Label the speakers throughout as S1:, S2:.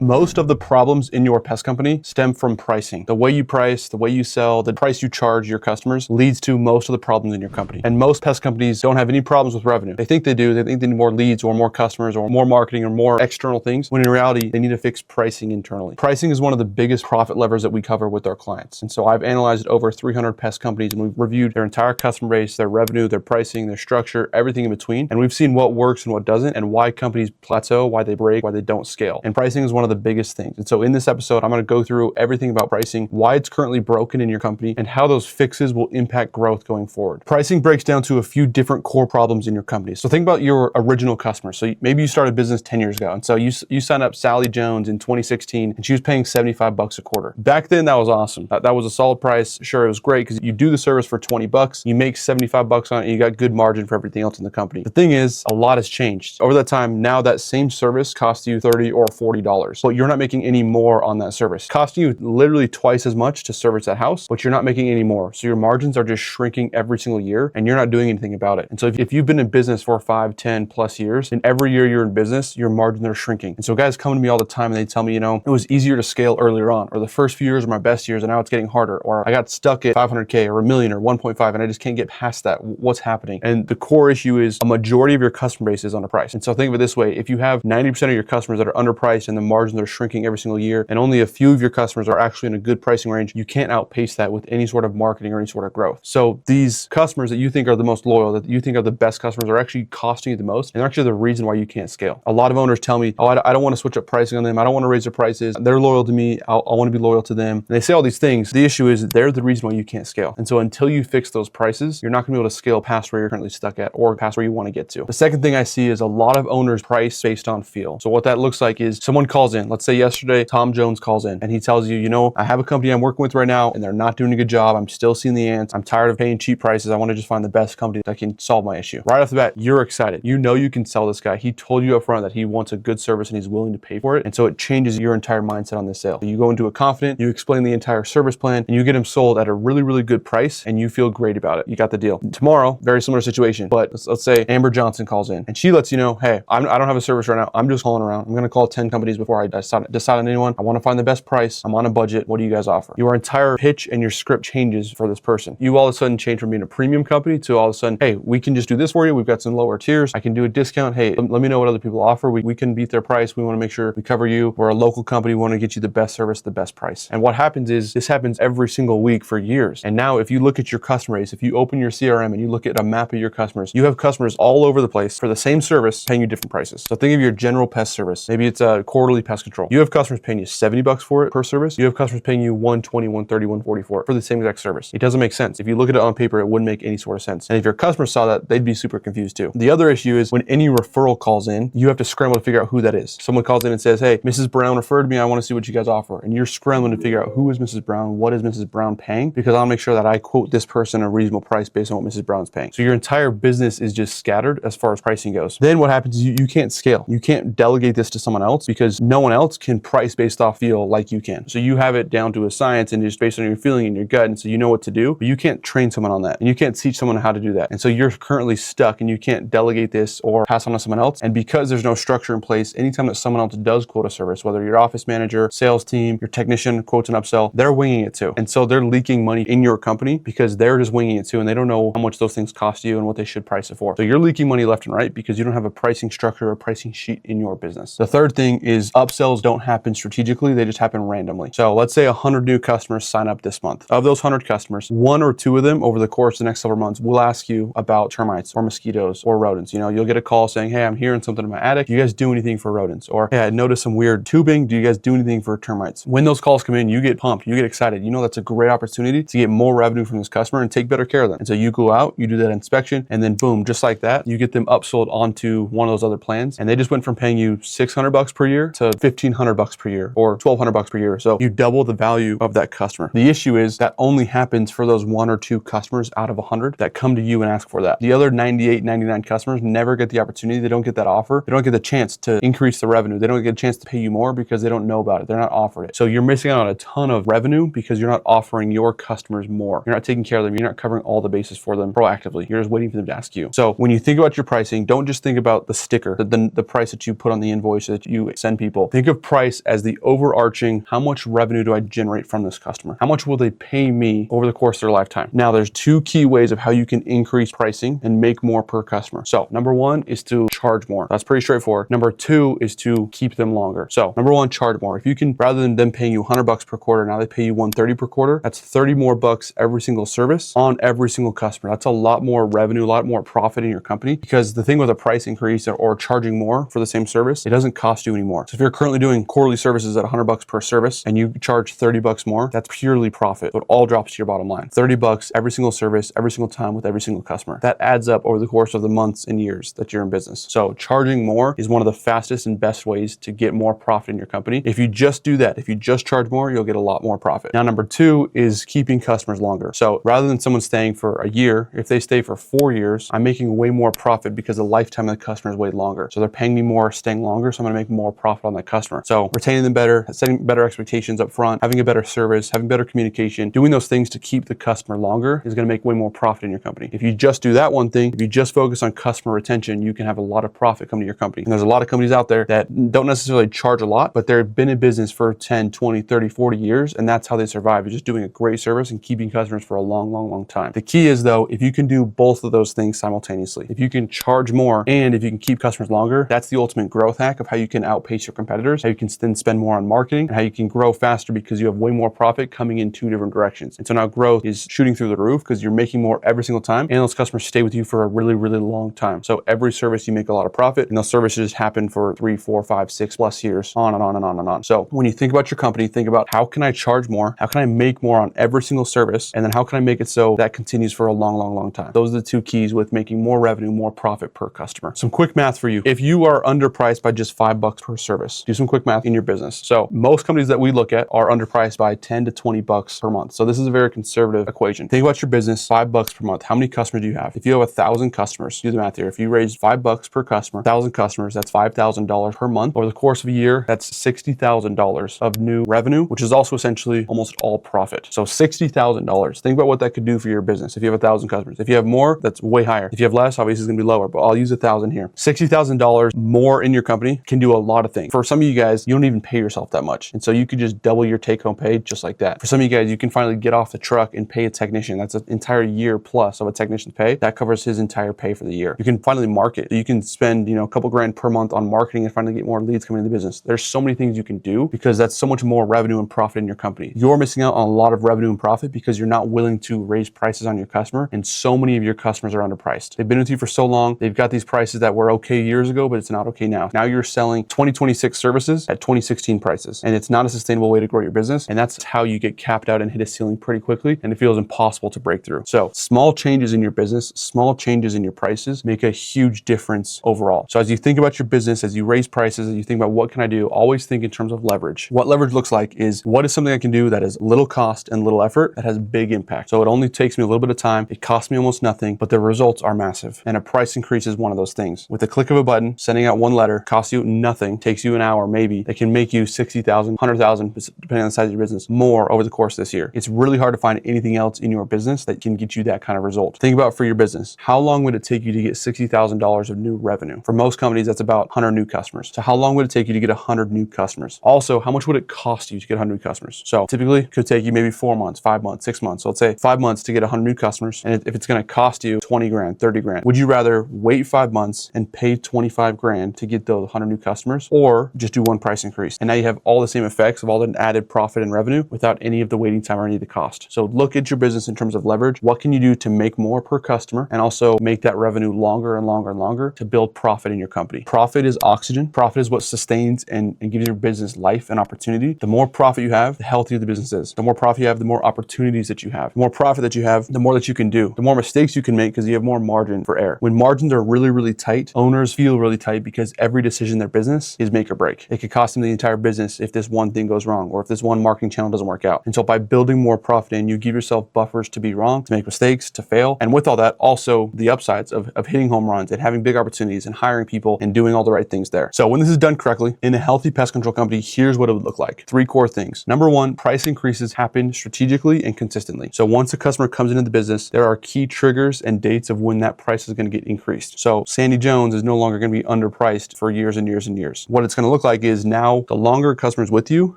S1: Most of the problems in your pest company stem from pricing. The way you price, the way you sell, the price you charge your customers leads to most of the problems in your company. And most pest companies don't have any problems with revenue. They think they do. They think they need more leads or more customers or more marketing or more external things, when in reality, they need to fix pricing internally. Pricing is one of the biggest profit levers that we cover with our clients. And so I've analyzed over 300 pest companies, and we've reviewed their entire customer base, their revenue, their pricing, their structure, everything in between. And we've seen what works and what doesn't, and why companies plateau, why they break, why they don't scale. And pricing is one of the biggest things. And so in this episode, I'm going to go through everything about pricing, why it's currently broken in your company, and how those fixes will impact growth going forward. Pricing breaks down to a few different core problems in your company. So think about your original customer. So maybe you started a business 10 years ago. And so you signed up Sally Jones in 2016, and she was paying $75 a quarter. Back then, that was awesome. That was a solid price. Sure, it was great because you do the service for $20, you make $75 on it, and you got good margin for everything else in the company. The thing is, a lot has changed. Over that time, now that same service costs you $30 or $40, but you're not making any more on that service. Costing you literally twice as much to service that house, but you're not making any more. So your margins are just shrinking every single year, and you're not doing anything about it. And so if you've been in business for 5, 10 plus years, and every year you're in business, your margins are shrinking. And so guys come to me all the time and they tell me, it was easier to scale earlier on, or the first few years were my best years and now it's getting harder, or I got stuck at 500K or a million or 1.5 and I just can't get past that. What's happening? And the core issue is a majority of your customer base is underpriced. And so think of it this way: if you have 90% of your customers that are underpriced and the margins are shrinking every single year, and only a few of your customers are actually in a good pricing range, you can't outpace that with any sort of marketing or any sort of growth. So these customers that you think are the most loyal, that you think are the best customers, are actually costing you the most, and they're actually the reason why you can't scale. A lot of owners tell me, oh, I don't want to switch up pricing on them. I don't want to raise their prices. They're loyal to me. I want to be loyal to them. And they say all these things. The issue is they're the reason why you can't scale. And so until you fix those prices, you're not going to be able to scale past where you're currently stuck at or past where you want to get to. The second thing I see is a lot of owners price based on feel. So what that looks like is someone calls in. Let's say yesterday, Tom Jones calls in and he tells you, I have a company I'm working with right now and they're not doing a good job. I'm still seeing the ants. I'm tired of paying cheap prices. I want to just find the best company that can solve my issue. Right off the bat, you're excited. You know you can sell this guy. He told you up front that he wants a good service and he's willing to pay for it. And so it changes your entire mindset on this sale. You go into it confident, you explain the entire service plan, and you get him sold at a really, really good price, and you feel great about it. You got the deal. Tomorrow, very similar situation, but let's say Amber Johnson calls in and she lets you know, hey, I don't have a service right now. I'm just calling around. I'm going to call 10 companies before I decide on anyone. I want to find the best price. I'm on a budget. What do you guys offer? Your entire pitch and your script changes for this person. You all of a sudden change from being a premium company to all of a sudden, hey, we can just do this for you. We've got some lower tiers. I can do a discount. Hey, let me know what other people offer. We can beat their price. We want to make sure we cover you. We're a local company. We want to get you the best service, the best price. And what happens is this happens every single week for years. And now if you look at your customer base, if you open your CRM and you look at a map of your customers, you have customers all over the place for the same service paying you different prices. So think of your general pest service. Maybe it's a quarterly pest control. You have customers paying you $70 for it per service. You have customers paying you $120, $130, $140 for it for the same exact service. It doesn't make sense. If you look at it on paper, it wouldn't make any sort of sense. And if your customers saw that, they'd be super confused too. The other issue is when any referral calls in, you have to scramble to figure out who that is. Someone calls in and says, hey, Mrs. Brown referred me. I want to see what you guys offer. And you're scrambling to figure out who is Mrs. Brown, what is Mrs. Brown paying, because I'll make sure that I quote this person a reasonable price based on what Mrs. Brown's paying. So your entire business is just scattered as far as pricing goes. Then what happens is you can't scale. You can't delegate this to someone else because no one else can price based off feel like you can. So you have it down to a science and just based on your feeling and your gut. And so you know what to do, but you can't train someone on that. And you can't teach someone how to do that. And so you're currently stuck and you can't delegate this or pass on to someone else. And because there's no structure in place, anytime that someone else does quote a service, whether your office manager, sales team, your technician quotes an upsell, they're winging it too. And so they're leaking money in your company because they're just winging it too. And they don't know how much those things cost you and what they should price it for. So you're leaking money left and right because you don't have a pricing structure or pricing sheet in your business. The third thing is upsells don't happen strategically. They just happen randomly. So let's say 100 new customers sign up this month. Of those 100 customers, 1 or 2 of them over the course of the next several months will ask you about termites or mosquitoes or rodents. You'll get a call saying, hey, I'm hearing something in my attic. Do you guys do anything for rodents? Or, hey, I noticed some weird tubing. Do you guys do anything for termites? When those calls come in, you get pumped. You get excited. That's a great opportunity to get more revenue from this customer and take better care of them. And so you go out, you do that inspection, and then boom, just like that, you get them upsold onto one of those other plans. And they just went from paying you $600 per year to $1,500 per year or $1,200 per year. So you double the value of that customer. The issue is that only happens for those 1 or 2 customers out of 100 that come to you and ask for that. The other 98, 99 customers never get the opportunity. They don't get that offer. They don't get the chance to increase the revenue. They don't get a chance to pay you more because they don't know about it. They're not offered it. So you're missing out on a ton of revenue because you're not offering your customers more. You're not taking care of them. You're not covering all the bases for them proactively. You're just waiting for them to ask you. So when you think about your pricing, don't just think about the sticker, the price that you put on the invoice that you send people. think of price as the overarching, how much revenue do I generate from this customer? How much will they pay me over the course of their lifetime? Now, there's two key ways of how you can increase pricing and make more per customer. So number one is to charge more. That's pretty straightforward. Number two is to keep them longer. So number one, charge more. If you can, rather than them paying you $100 per quarter, now they pay you $130 per quarter, that's 30 more bucks every single service on every single customer. That's a lot more revenue, a lot more profit in your company, because the thing with a price increase or charging more for the same service, it doesn't cost you anymore. So if you're currently doing quarterly services at $100 per service and you charge 30 bucks more, that's purely profit. So it all drops to your bottom line. 30 bucks every single service, every single time with every single customer. That adds up over the course of the months and years that you're in business. So charging more is one of the fastest and best ways to get more profit in your company. If you just do that, if you just charge more, you'll get a lot more profit. Now, number two is keeping customers longer. So rather than someone staying for a year, if they stay for 4 years, I'm making way more profit because the lifetime of the customer is way longer. So they're paying me more, staying longer. So I'm going to make more profit on that customer. So retaining them better, setting better expectations up front, having a better service, having better communication, doing those things to keep the customer longer is going to make way more profit in your company. If you just do that one thing, if you just focus on customer retention, you can have a lot of profit come to your company. And there's a lot of companies out there that don't necessarily charge a lot, but they've been in business for 10, 20, 30, 40 years. And that's how they survive, is just doing a great service and keeping customers for a long, long, long time. The key is though, if you can do both of those things simultaneously, if you can charge more and if you can keep customers longer, that's the ultimate growth hack of how you can outpace your competitors, how you can then spend more on marketing, and how you can grow faster because you have way more profit coming in two different directions. And so now growth is shooting through the roof because you're making more every single time, and those customers stay with you for a really, really long time. So every service you make a lot of profit, and those services happen for 3, 4, 5, 6 plus years, on and on and on and on. So when you think about your company, think about how can I charge more? How can I make more on every single service? And then how can I make it so that continues for a long, long, long time? Those are the two keys with making more revenue, more profit per customer. Some quick math for you. If you are underpriced by just $5 per service, do some quick math in your business. So most companies that we look at are underpriced by 10 to 20 bucks per month. So this is a very conservative equation. Think about your business, $5 per month. How many customers do you have? If you have 1,000 customers, do the math here. If you raise $5 per customer, 1,000 customers, that's $5,000 per month. Over the course of a year, that's $60,000 of new revenue, which is also essentially almost all profit. So $60,000. Think about what that could do for your business. If you have 1,000 customers, if you have more, that's way higher. If you have less, obviously it's gonna be lower, but I'll use 1,000 here. $60,000 more in your company can do a lot of things. For some of you guys, you don't even pay yourself that much. And so you could just double your take-home pay just like that. For some of you guys, you can finally get off the truck and pay a technician. That's an entire year plus of a technician's pay. That covers his entire pay for the year. You can finally market. You can spend, a couple grand per month on marketing and finally get more leads coming into the business. There's so many things you can do because that's so much more revenue and profit in your company. You're missing out on a lot of revenue and profit because you're not willing to raise prices on your customer. And so many of your customers are underpriced. They've been with you for so long. They've got these prices that were okay years ago, but it's not okay now. Now you're selling 2026 services at 2016 prices. And it's not a sustainable way to grow your business. And that's how you get capped out and hit a ceiling pretty quickly. And it feels impossible to break through. So small changes in your business, small changes in your prices make a huge difference overall. So as you think about your business, as you raise prices, as you think about what can I do, always think in terms of leverage. What leverage looks like is what is something I can do that is little cost and little effort that has big impact. So it only takes me a little bit of time. It costs me almost nothing, but the results are massive. And a price increase is one of those things. With the click of a button, sending out one letter costs you nothing, takes you an hour maybe. It can make you 60,000, 100,000, depending on the size of your business, more over the course of this year. It's really hard to find anything else in your business that can get you that kind of result. Think about for your business, how long would it take you to get $60,000 of new revenue? For most companies, that's about 100 new customers. So how long would it take you to get 100 new customers? Also, how much would it cost you to get 100 new customers? So typically it could take you maybe 4 months, 5 months, 6 months. So let's say 5 months to get 100 new customers. And if it's going to cost you 20 grand, 30 grand, would you rather wait 5 months and pay 25 grand to get those 100 new customers, or just do one price increase? And now you have all the same effects of all the added profit and revenue without any of the waiting time or any of the cost. So look at your business in terms of leverage. What can you do to make more per customer and also make that revenue longer and longer and longer to build profit in your company? Profit is oxygen. Profit is what sustains and gives your business life and opportunity. The more profit you have, the healthier the business is. The more profit you have, the more opportunities that you have. The more profit that you have, the more that you can do. The more mistakes you can make because you have more margin for error. When margins are really, really tight, owners feel really tight because every decision in their business is make or break. It could cost them the entire business if this one thing goes wrong or if this one marketing channel doesn't work out. And so by building more profit in, you give yourself buffers to be wrong, to make mistakes, to fail. And with all that, also the upsides of hitting home runs and having big opportunities and hiring people and doing all the right things there. So when this is done correctly in a healthy pest control company, here's what it would look like. 3 core things. Number 1, price increases happen strategically and consistently. So once a customer comes into the business, there are key triggers and dates of when that price is going to get increased. So Sandy Jones is no longer going to be underpriced for years and years and years. What it's going to look look like is now the longer a customer's with you,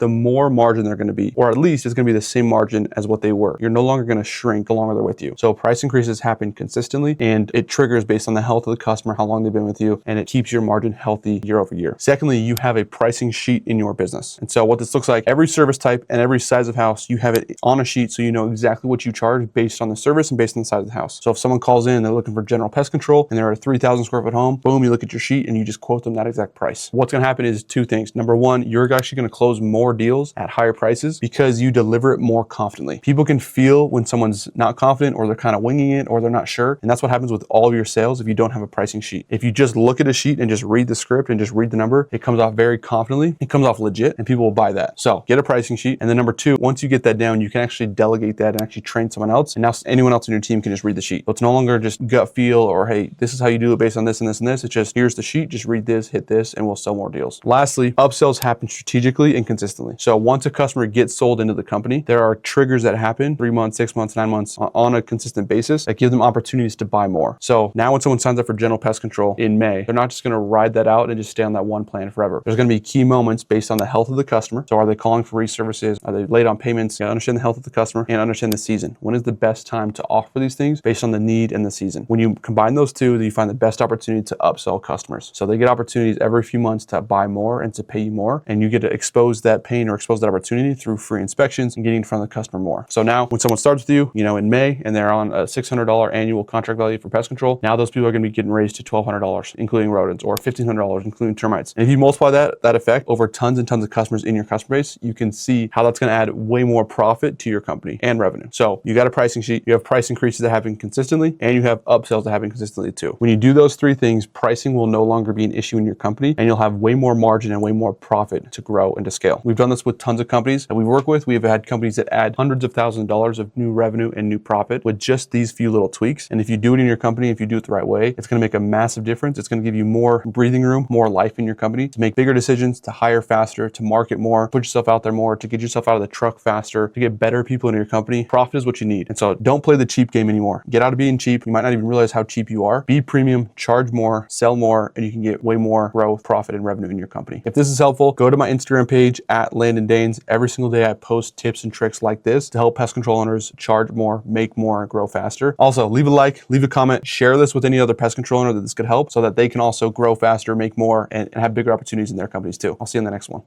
S1: the more margin they're going to be, or at least it's going to be the same margin as what they were. You're no longer going to shrink the longer they're with you. So price increases happen consistently, and it triggers based on the health of the customer, how long they've been with you, and it keeps your margin healthy year over year. Secondly, you have a pricing sheet in your business. And so what this looks like, every service type and every size of house, you have it on a sheet so you know exactly what you charge based on the service and based on the size of the house. So if someone calls in, they're looking for general pest control and they're at a 3,000 square foot home, boom, you look at your sheet and you just quote them that exact price. What's going to happen is two things. Number one, you're actually going to close more deals at higher prices because you deliver it more confidently. People can feel when someone's not confident or they're kind of winging it or they're not sure. And that's what happens with all of your sales if you don't have a pricing sheet. If you just look at a sheet and just read the script and just read the number, it comes off very confidently. It comes off legit and people will buy that. So get a pricing sheet. And then number two, once you get that down, you can actually delegate that and actually train someone else. And now anyone else in your team can just read the sheet. So it's no longer just gut feel or, hey, this is how you do it based on this and this and this. It's just, here's the sheet, just read this, hit this, and we'll sell more deals. Lastly, upsells happen strategically and consistently. So once a customer gets sold into the company, there are triggers that happen 3 months, 6 months, 9 months on a consistent basis that give them opportunities to buy more. So now when someone signs up for general pest control in May, they're not just going to ride that out and just stay on that one plan forever. There's going to be key moments based on the health of the customer. So are they calling for reservices? Are they late on payments? You understand the health of the customer and understand the season. When is the best time to offer these things based on the need and the season? When you combine those two, then you find the best opportunity to upsell customers. So they get opportunities every few months to buy more and to pay you more, and you get to expose that pain or expose that opportunity through free inspections and getting in front of the customer more. So now when someone starts with you, in May, and they're on a $600 annual contract value for pest control, now those people are going to be getting raised to $1,200, including rodents, or $1,500, including termites. And if you multiply that effect over tons and tons of customers in your customer base, you can see how that's going to add way more profit to your company and revenue. So you got a pricing sheet, you have price increases that happen consistently, and you have upsells that happen consistently too. When you do those three things, pricing will no longer be an issue in your company, and you'll have way more margin and way more profit to grow and to scale. We've done this with tons of companies that we work with. We've had companies that add hundreds of thousands of dollars of new revenue and new profit with just these few little tweaks. And if you do it in your company, if you do it the right way, it's going to make a massive difference. It's going to give you more breathing room, more life in your company to make bigger decisions, to hire faster, to market more, put yourself out there more, to get yourself out of the truck faster, to get better people in your company. Profit is what you need. And so don't play the cheap game anymore. Get out of being cheap. You might not even realize how cheap you are. Be premium, charge more, sell more, and you can get way more growth, profit, and revenue in your company. If this is helpful, go to my Instagram page at Landon Daines. Every single day I post tips and tricks like this to help pest control owners charge more, make more, grow faster. Also, leave a like, leave a comment, share this with any other pest control owner that this could help so that they can also grow faster, make more, and have bigger opportunities in their companies too. I'll see you in the next one.